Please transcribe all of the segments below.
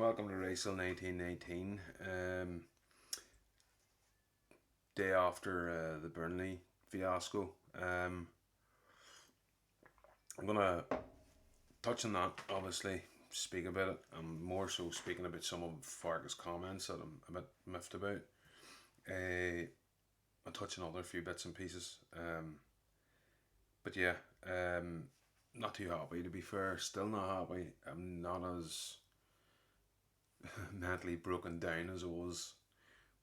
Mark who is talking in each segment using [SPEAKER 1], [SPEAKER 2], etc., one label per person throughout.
[SPEAKER 1] welcome to Racel 1919. Day after the Burnley fiasco. I'm gonna touch on that, obviously, speak about it. I'm more so speaking about some of Farkes' comments that I'm a bit miffed about. I'll touch on other few bits and pieces. But yeah, not too happy to be fair. Still not happy. I'm not as mentally broken down as I was,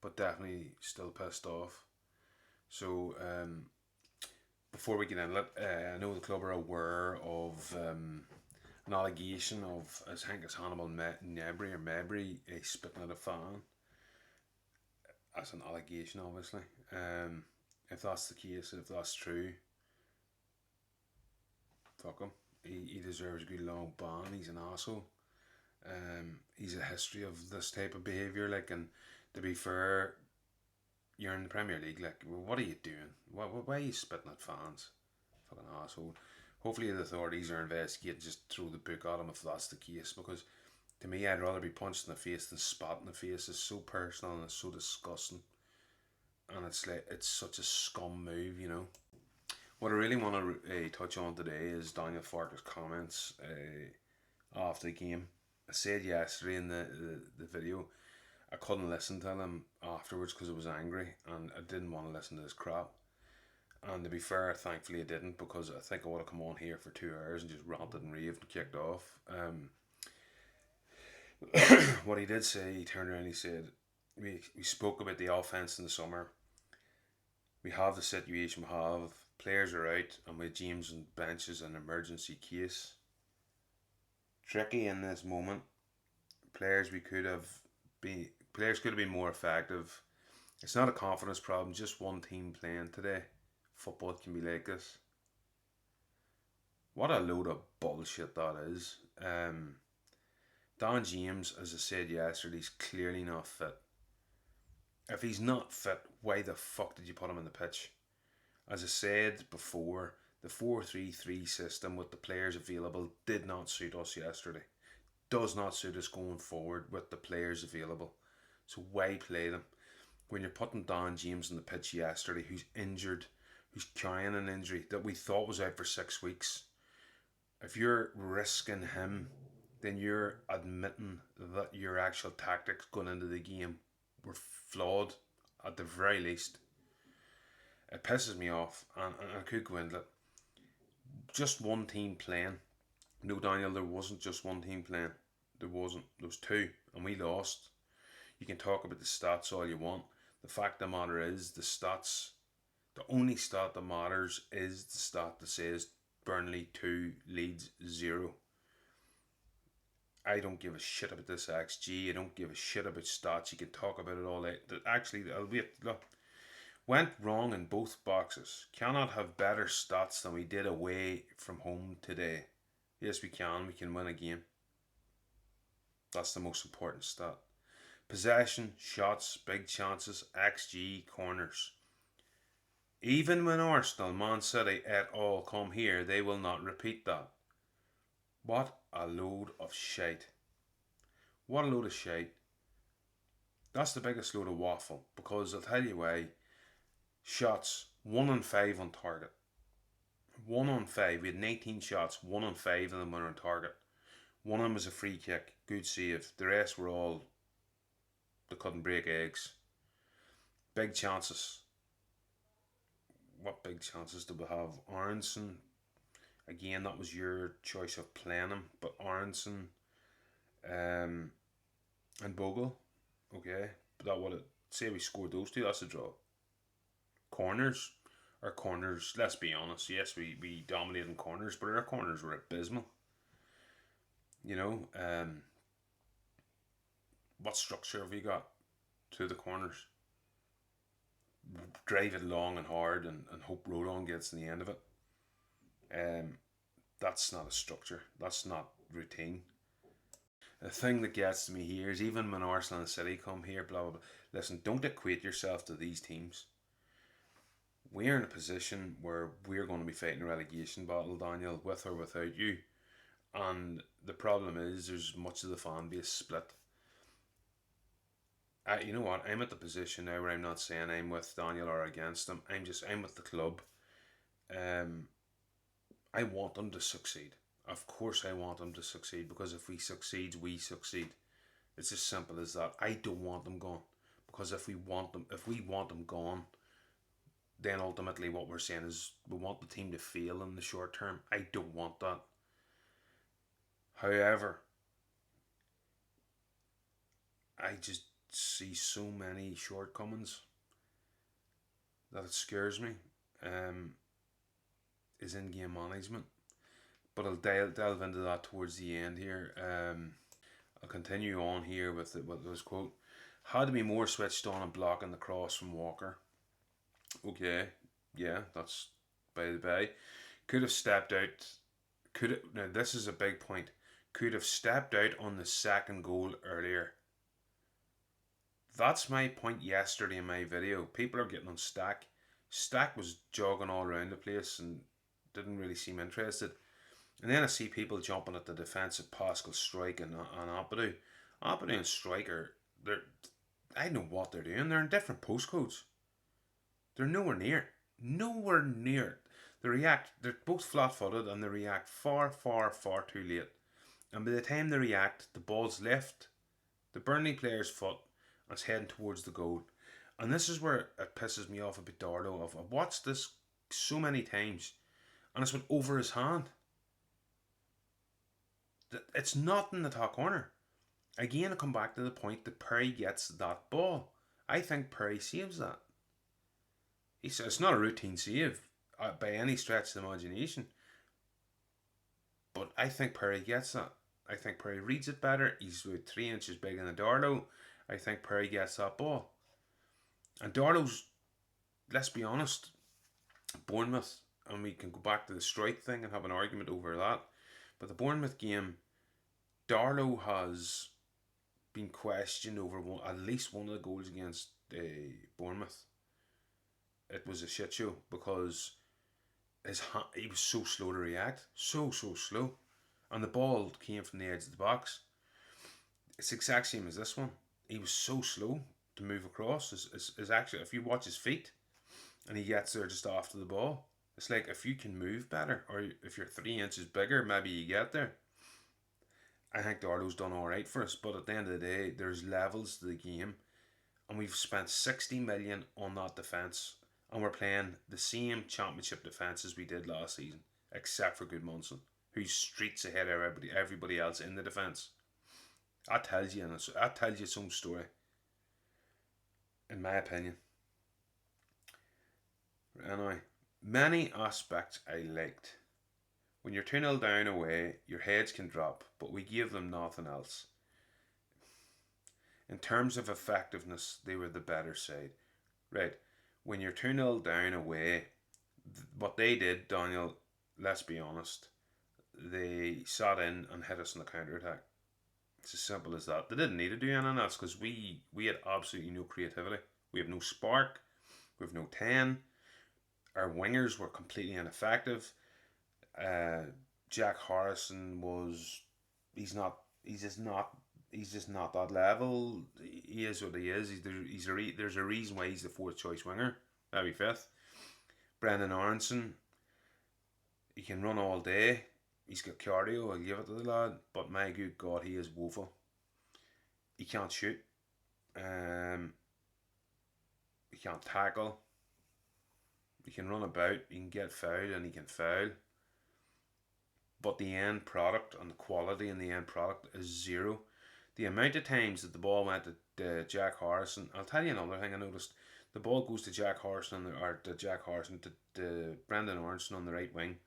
[SPEAKER 1] but definitely still pissed off. So before we get into it, I know the club are aware of an allegation of, I think it's Hannibal Mabry spitting at a fan. That's an allegation, obviously. If that's the case, if that's true, fuck him. He deserves a good long ban. He's an asshole. He's a history of this type of behaviour. And to be fair, you're in the Premier League. What are you doing? Why are you spitting at fans? Fucking asshole. Hopefully the authorities are investigating. Just throw the book at him if that's the case. Because to me, I'd rather be punched in the face than spat in the face. It's so personal and it's so disgusting. And it's such a scum move, you know. What I really want to touch on today is Daniel Farke's comments after the game. I said yesterday in the video, I couldn't listen to him afterwards because I was angry and I didn't want to listen to this crap. And to be fair, thankfully I didn't, because I think I would have come on here for 2 hours and just ranted and raved and kicked off. What he did say, he turned around and he said, we spoke about the offence in the summer. We have the situation we have. Players are out and with James on benches an emergency case. Tricky in this moment. Players could have been more effective. It's not a confidence problem, just one team playing today. Football can be like this. What a load of bullshit that is. Dan James, as I said yesterday, he's clearly not fit. If he's not fit, why the fuck did you put him on the pitch? As I said before, the 4-3-3 system with the players available did not suit us yesterday. Does not suit us going forward with the players available. So why play them? When you're putting Dan James on the pitch yesterday, who's injured, who's carrying an injury that we thought was out for 6 weeks, if you're risking him, then you're admitting that your actual tactics going into the game were flawed at the very least. It pisses me off, and I could go into it. Just one team playing. No, Daniel, there wasn't just one team playing. There wasn't. There was two, and we lost. You can talk about the stats all you want. The fact of the matter is, the stats, the only stat that matters is the stat that says Burnley 2, Leeds 0. I don't give a shit about this XG. I don't give a shit about stats. You can talk about it all that. Actually, look, went wrong in both boxes. Cannot have better stats than we did away from home today. Yes, we can. We can win a game. That's the most important stat. Possession, shots, big chances, XG, corners. Even when Arsenal, Man City et al. Come here, they will not repeat that. What a load of shite. What a load of shite. That's the biggest load of waffle, because I'll tell you why. Shots, 1 on 5 on target. 1 on 5. We had 19 shots, 1 on 5 of them were on target. One of them was a free kick, good save. The rest were all, they couldn't break eggs. Big chances. What big chances do we have? Aronson. Again, that was your choice of playing him, but Aronson and Bogle, okay, but that would say we scored those two, that's a draw. Corners, let's be honest, yes, we dominated in corners, but our corners were abysmal. You know, what structure have we got to the corners? Drive it long and hard and hope Rodon gets in the end of it. That's not a structure. That's not routine. The thing that gets to me here is, even when Arsenal and City come here, blah blah blah. Listen, don't equate yourself to these teams. We're in a position where we're going to be fighting a relegation battle, Daniel, with or without you. And the problem is, there's much of the fan base split. You know what? I'm at the position now where I'm not saying I'm with Daniel or against him. I'm with the club. Um, I want them to succeed. Of course, I want them to succeed because if we succeed, we succeed. It's as simple as that. I don't want them gone because if we want them gone, then ultimately what we're saying is we want the team to fail in the short term. I don't want that. However, I just see so many shortcomings that it scares me. Um, is in-game management, but I'll delve into that towards the end here. I'll continue on here with this quote. Had to be more switched on and blocking the cross from Walker. Okay, yeah, that's by the by. Could have stepped out. Could have, now this is a big point. Could have stepped out on the second goal earlier. That's my point yesterday in my video. People are getting on Stack. Stack was jogging all around the place and didn't really seem interested. And then I see people jumping at the defensive Pascal Strike and Ampadu. Ampadu and Striker, I know what they're doing. They're in different postcodes. They're nowhere near. Nowhere near. They're both flat footed and they react far, far, far too late. And by the time they react, the ball's left the Burnley player's foot and it's heading towards the goal. And this is where it pisses me off a bit, Darlow. I've watched this so many times and it's went over his hand. It's not in the top corner. Again, I come back to the point that Perry gets that ball. I think Perry saves that. He says it's not a routine save by any stretch of the imagination. But I think Perry gets that. I think Perry reads it better. He's about 3 inches bigger than Darlow. I think Perry gets that ball. And Darlow's, let's be honest, Bournemouth, and we can go back to the strike thing and have an argument over that. But the Bournemouth game, Darlow has been questioned over at least one of the goals against Bournemouth. It was a shit show because he was so slow to react, so slow, and the ball came from the edge of the box. It's the exact same as this one. He was so slow to move across. Is actually, if you watch his feet, and he gets there just after the ball. It's like if you can move better, or if you're 3 inches bigger, maybe you get there. I think Darlow's done all right for us, but at the end of the day, there's levels to the game, and we've spent 60 million on that defence, and we're playing the same championship defence as we did last season, except for Goodmanson, who's streets ahead of everybody else in the defence. That tells you some story, in my opinion. Anyway, many aspects I liked. When you're 2-0 down away, your heads can drop, but we gave them nothing else. In terms of effectiveness, they were the better side. Right, when you're 2-0 down away, what they did, Daniel, let's be honest, they sat in and hit us in the counter-attack. It's as simple as that. They didn't need to do anything else because we had absolutely no creativity. We have no spark. We have no 10. Our wingers were completely ineffective. Jack Harrison he's just not that level. He is what he is. There's a reason why he's the fourth choice winger, maybe fifth. Brendan Aronson, he can run all day. He's got cardio, I'll give it to the lad, but my good God, he is woeful. He can't shoot. He can't tackle. He can run about, he can get fouled, and he can foul. But the end product and the quality in the end product is zero. The amount of times that the ball went to Jack Harrison, I'll tell you another thing I noticed. The ball goes to Jack Harrison, to Brendan Aronson on the right wing.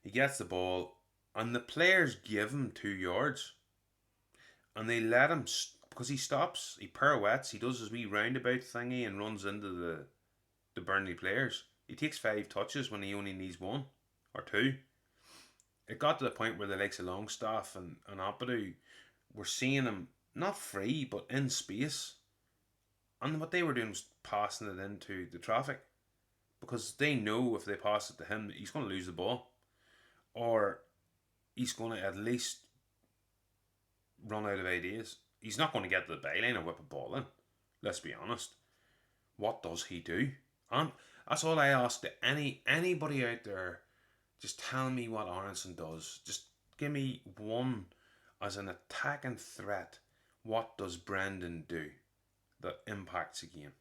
[SPEAKER 1] He gets the ball, and the players give him 2 yards, and they let him because he stops, he pirouettes, he does his wee roundabout thingy and runs into the Burnley players. He takes 5 touches when he only needs 1 or 2. It got to the point where the likes of Longstaff and Ampadu were seeing him not free but in space, and what they were doing was passing it into the traffic because they know if they pass it to him he's going to lose the ball, or he's going to at least run out of ideas. He's not going to get to the byline and whip a ball in. Let's be honest. What does he do? And that's all I ask to anybody out there. Just tell me what Aronson does. Just give me one as an attacking threat. What does Brendan do that impacts a game?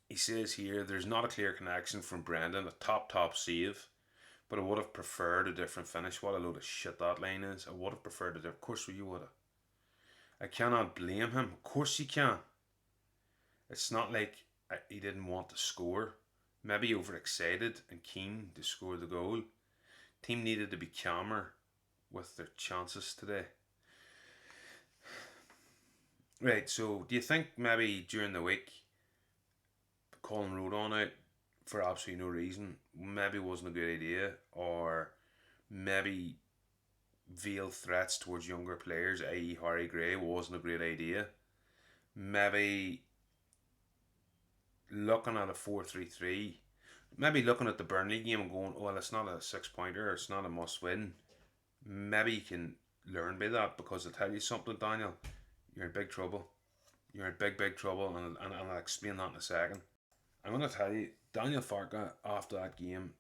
[SPEAKER 1] He says here there's not a clear connection from Brendan. A top save, but I would have preferred a different finish. What a load of shit that line is. I would have preferred it. Of course you would have. I cannot blame him. Of course you can. It's not like he didn't want to score. Maybe overexcited and keen to score the goal. Team needed to be calmer with their chances today. Right, so do you think maybe during the week calling Rodon out for absolutely no reason maybe wasn't a good idea, or maybe veil threats towards younger players, i.e. Harry Gray, wasn't a great idea? Maybe looking at a 4-3-3, maybe looking at the Burnley game and going, well, it's not a 6-pointer, it's not a must win. Maybe you can learn by that, because I'll tell you something, Daniel, you're in big trouble. You're in big trouble, and I'll explain that in a second. I'm going to tell you, Daniel Farke, after that game,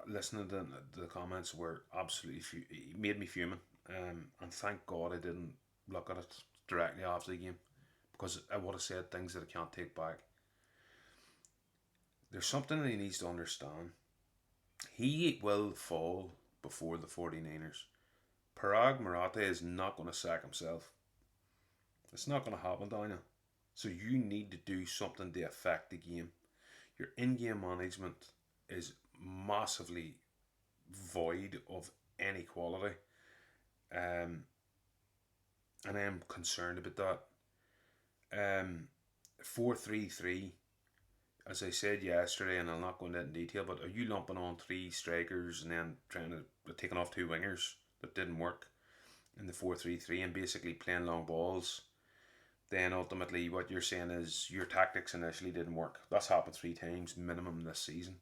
[SPEAKER 1] listening to the comments, were absolutely he made me fuming. And thank God I didn't look at it directly after the game, because I would have said things that I can't take back. There's something that he needs to understand. He will fall before the 49ers. Parag Marathe is not going to sack himself. It's not going to happen, Daniel. So you need to do something to affect the game. Your in-game management is massively void of any quality. And I am concerned about that. 4-3-3, as I said yesterday, and I'll not go into detail, but are you lumping on 3 strikers and then trying to taking off 2 wingers that didn't work in the 4-3-3 and basically playing long balls? Then ultimately what you're saying is your tactics initially didn't work. That's happened 3 times minimum this season.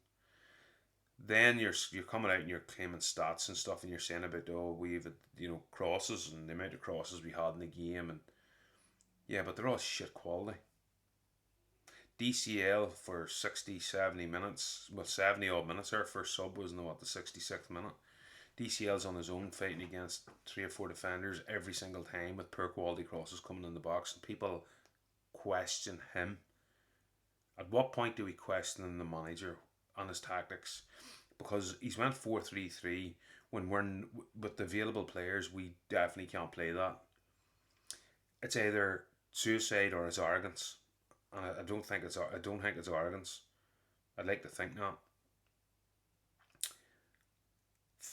[SPEAKER 1] Then you're coming out and you're claiming stats and stuff, and you're saying about, oh, we've crosses and the amount of crosses we had in the game, and yeah, but they're all shit quality. DCL for 60, 70 minutes, well, 70 odd minutes. Our first sub was in the 66th minute. DCL's on his own fighting against 3 or 4 defenders every single time with poor quality crosses coming in the box, and people question him. At what point do we question the manager on his tactics? Because he's went 4-3-3 when we're with the available players, we definitely can't play that. It's either suicide or it's arrogance, and I don't think it's arrogance. I'd like to think not.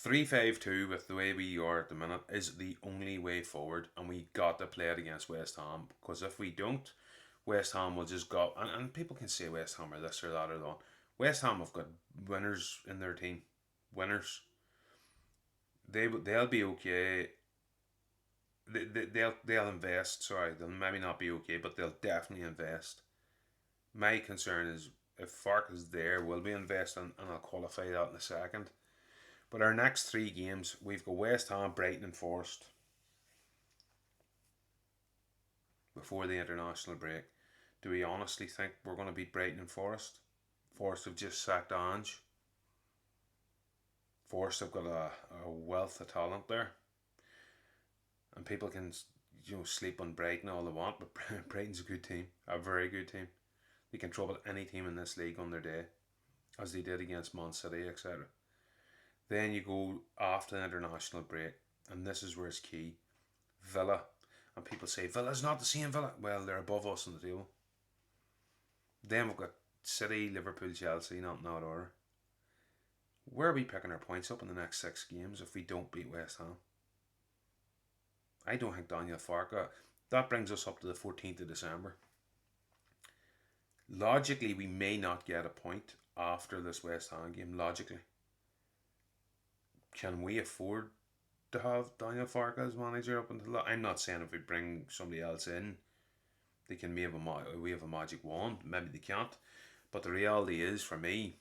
[SPEAKER 1] 3-5-2 with the way we are at the minute is the only way forward, and we got to play it against West Ham, because if we don't, West Ham will just go, and people can say West Ham or this or that or that. West Ham have got winners in their team. Winners. They'll be okay. They'll invest. Sorry, they'll maybe not be okay, but they'll definitely invest. My concern is if Farkes is there, will we invest, and I'll qualify that in a second. But our next 3 games, we've got West Ham, Brighton and Forest before the international break. Do we honestly think we're going to beat Brighton and Forest? Forest have just sacked Ange. Forest have got a wealth of talent there. And people can sleep on Brighton all they want, but Brighton's a good team. A very good team. They can trouble any team in this league on their day, as they did against Man City, etc. Then you go after the international break, and this is where it's key. Villa. And people say, Villa's not the same Villa. Well, they're above us on the table. Then we've got City, Liverpool, Chelsea, not in that order. Where are we picking our points up in the next 6 games if we don't beat West Ham? I don't think Daniel Farke. That brings us up to the 14th of December. Logically, we may not get a point after this West Ham game. Logically. Can we afford to have Daniel Farke as manager up until that? I'm not saying if we bring somebody else in, they can wave a magic wand. Maybe they can't. But the reality is, for me,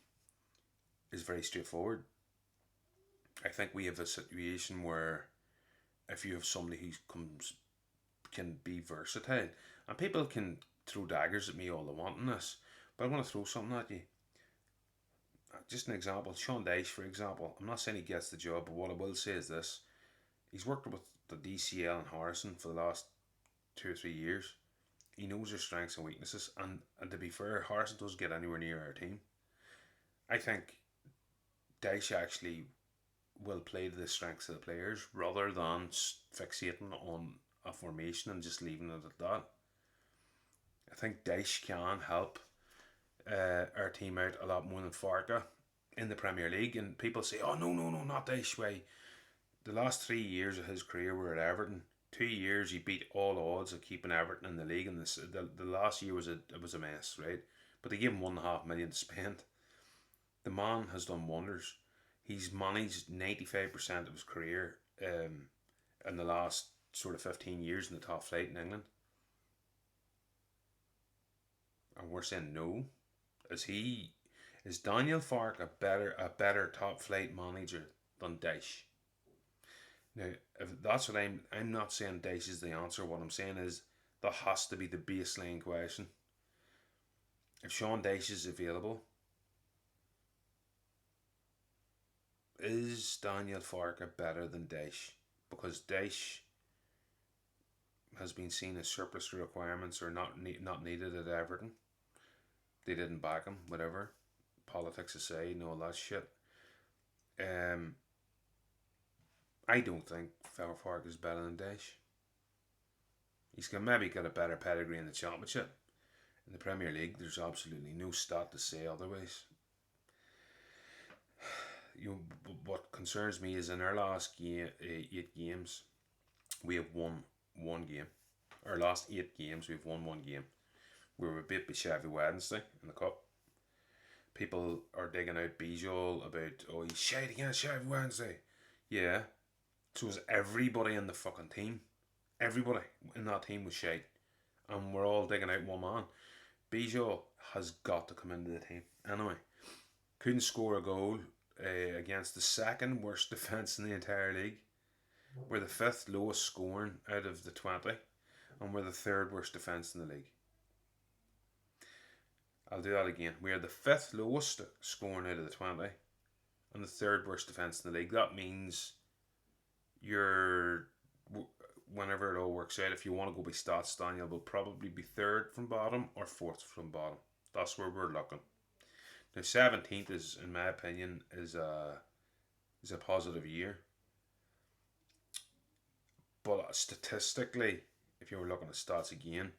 [SPEAKER 1] is very straightforward. I think we have a situation where if you have somebody who can be versatile, and people can throw daggers at me all they want in this, but I want to throw something at you. Just an example, Sean Dyche, for example. I'm not saying he gets the job, but what I will say is this: he's worked with the DCL and Harrison for the last 2 or 3 years. He knows their strengths and weaknesses, and to be fair, Harrison doesn't get anywhere near our team. I think Dyche actually will play to the strengths of the players rather than fixating on a formation and just leaving it at that. I think Dyche can help our team out a lot more than Farke in the Premier League. And people say, "Oh no, no, no, not Dyche." Way the last 3 years of his career were at Everton. 2 years he beat all odds of keeping Everton in the league, and the last year was a mess, right? But they gave him 1.5 million to spend. The man has done wonders. He's managed 95% of his career in the last sort of 15 years in the top flight in England. And we're saying no. Is Daniel Farke a better top flight manager than Dyche? Now, if that's what I'm not saying Dyche is the answer. What I'm saying is that has to be the baseline question. If Sean Dyche is available, is Daniel Farke better than Dyche? Because Dyche has been seen as surplus requirements or not needed at Everton. They didn't back him, whatever. Politics aside and all that shit. I don't think Farke is better than Dyche. He's maybe got a better pedigree in the Championship. In the Premier League, there's absolutely no stat to say otherwise. What concerns me is in our last 8 games, we have won one game. Our last 8 games, we've won one game. We were beat by Sheffield Wednesday in the cup. People are digging out Bijol about, oh, he's shite against Sheffield Wednesday. Yeah, so was everybody in the fucking team. Everybody in that team was shite. And we're all digging out one man. Bijol has got to come into the team. Anyway, couldn't score a goal against the second worst defence in the entire league. We're the 5th lowest scoring out of the 20, and we're the 3rd worst defence in the league. I'll do that again. We are the 5th lowest scoring out of the 20, and the 3rd worst defence in the league. That means whenever it all works out, if you want to go by stats, Daniel will probably be 3rd from bottom or 4th from bottom. That's where we're looking. Now 17th is, in my opinion, is a positive year. But statistically, if you were looking at stats again,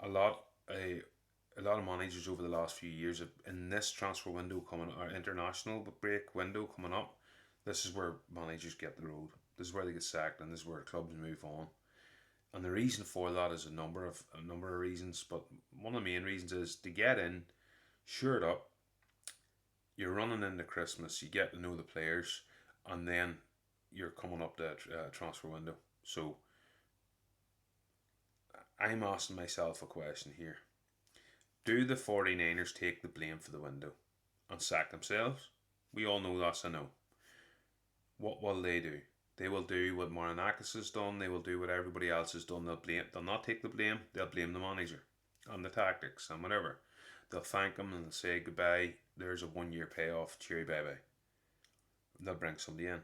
[SPEAKER 1] a lot of managers over the last few years in this transfer window coming, our international break window coming up, this is where managers get the road. This is where they get sacked, and this is where clubs move on. And the reason for that is a number of reasons, but one of the main reasons is to get in, sure it up. You're running into Christmas, you get to know the players, and then you're coming up the transfer window. So I'm asking myself a question here. Do the 49ers take the blame for the window and sack themselves? We all know that's a no. What will they do? They will do what Marinakis has done. They will do what everybody else has done. They'll not take the blame. They'll blame the manager and the tactics and whatever. They'll thank him and they'll say goodbye. There's a 1 year payoff. Cheery bye bye. They'll bring somebody in.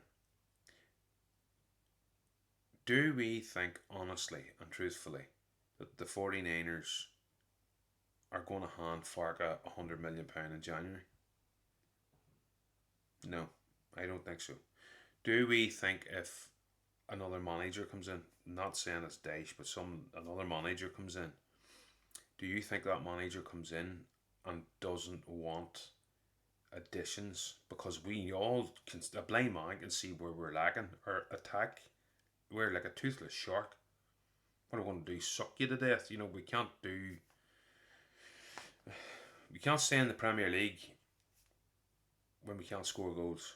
[SPEAKER 1] Do we think honestly and truthfully that the 49ers are going to hand Farke £100 million in January? No, I don't think so. Do we think if another manager comes in, not saying it's Dyche, but another manager comes in, do you think that manager comes in and doesn't want additions? Because we all can, a blind man can see where we're lacking. Our attack, we're like a toothless shark. What are we going to do? Suck you to death? We can't stay in the Premier League when we can't score goals.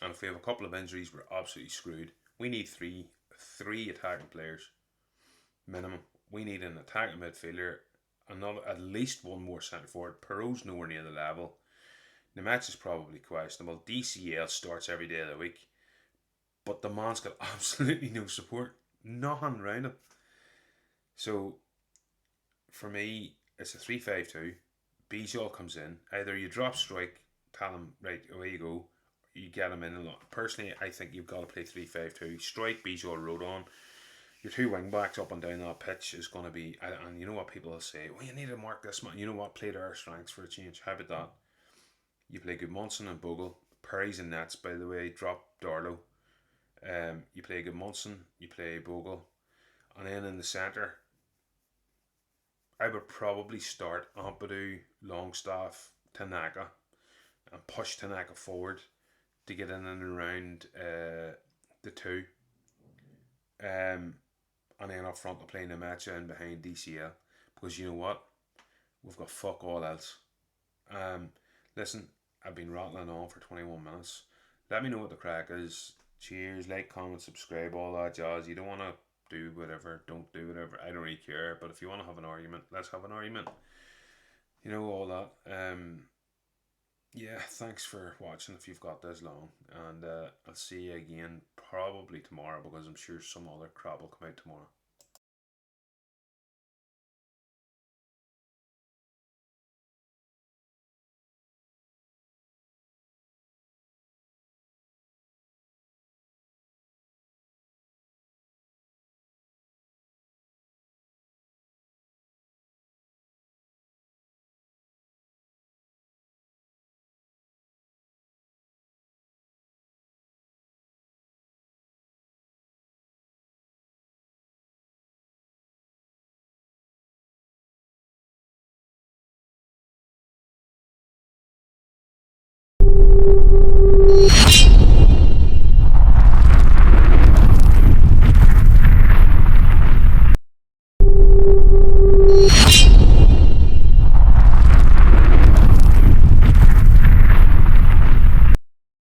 [SPEAKER 1] And if we have a couple of injuries, we're absolutely screwed. We need three attacking players minimum. We need an attacking midfielder, at least one more centre forward. Perot's nowhere near the level. The match is probably questionable. DCL starts every day of the week, but the man's got absolutely no support. Nothing around him. So for me, it's a 3-5-2. Bijol comes in. Either you drop strike, tell him, right, away you go. You get him in a lot. Personally, I think you've got to play 3-5-2. Strike, Bijol, Rodon. Your two wing backs up and down that pitch is going to be. And you know what people will say? Well, you need to mark this man. You know what? Play to our strengths for a change. How about that? You play Gudmundsson and Bogle. Perry's in nets, by the way. Drop Darlow. You play Gudmundsson. You play Bogle. And then in the centre, I would probably start Ampadu, Longstaff, Tanaka, and push Tanaka forward to get in and around the two. And then up front, to play Namacha and behind DCL. Because you know what? We've got fuck all else. Listen, I've been rattling on for 21 minutes. Let me know what the crack is. Cheers, like, comment, subscribe, all that jazz. You don't want to do whatever, don't do whatever. I don't really care. But if you want to have an argument, let's have an argument. You know, all that. Yeah, thanks for watching if you've got this long. And I'll see you again probably tomorrow, because I'm sure some other crap will come out tomorrow.